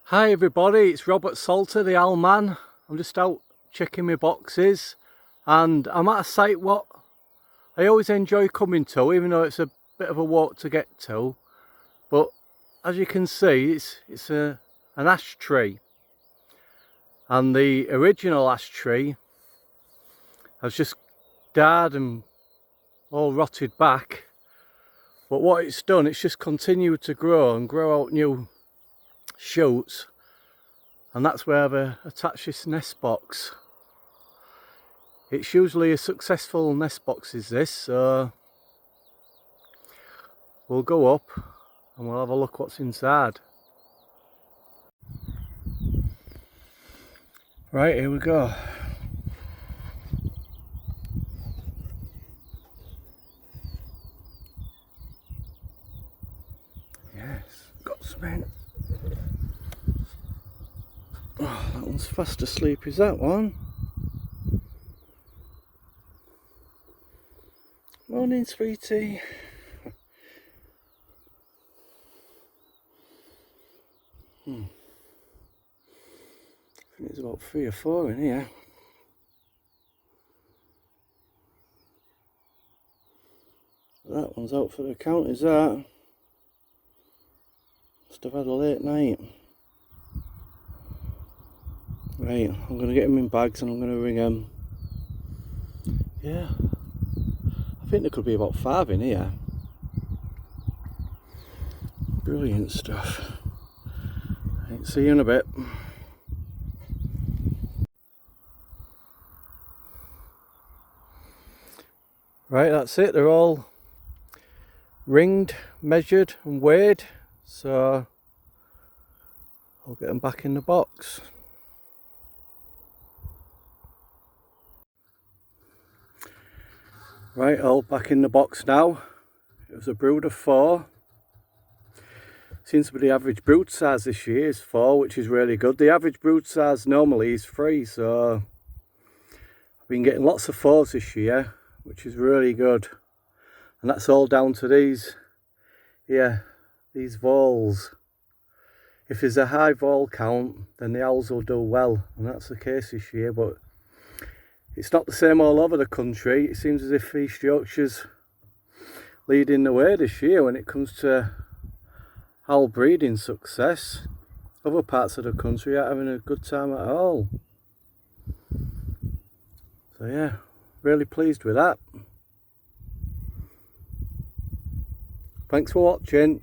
Hi everybody, it's Robert Salter, the owl man. I'm just out checking my boxes and I'm at a site what I always enjoy coming to, even though it's a bit of a walk to get to. But as you can see, it's an ash tree, and the original ash tree has just died and all rotted back. But what it's done, it's just continued to grow and grow out new shoots, and that's where I've attached this nest box. It's usually a successful nest box is this, so we'll go up and we'll have a look what's inside. Right, here we go. Yes, got cement. Oh, that one's fast asleep, is that one? Morning, sweetie. I think there's about 3 or 4 in here. That one's out for the count, is that? Must have had a late night. Right, I'm going to get them in bags and I'm going to ring them. Yeah, I think there could be about 5 in here. Brilliant stuff. Right, see you in a bit. Right, that's it. They're all ringed, measured and weighed. So I'll get them back in the box. Right, all back in the box now. It was a brood of 4. Seems to be the average brood size this year is 4, which is really good. The average brood size normally is 3, so I've been getting lots of 4s this year, which is really good. And that's all down to these voles. If there's a high vole count, then the owls will do well, and that's the case this year. But it's not the same all over the country. It seems as if East Yorkshire's leading the way this year when it comes to owl breeding success. Other parts of the country aren't having a good time at all. So yeah, really pleased with that. Thanks for watching.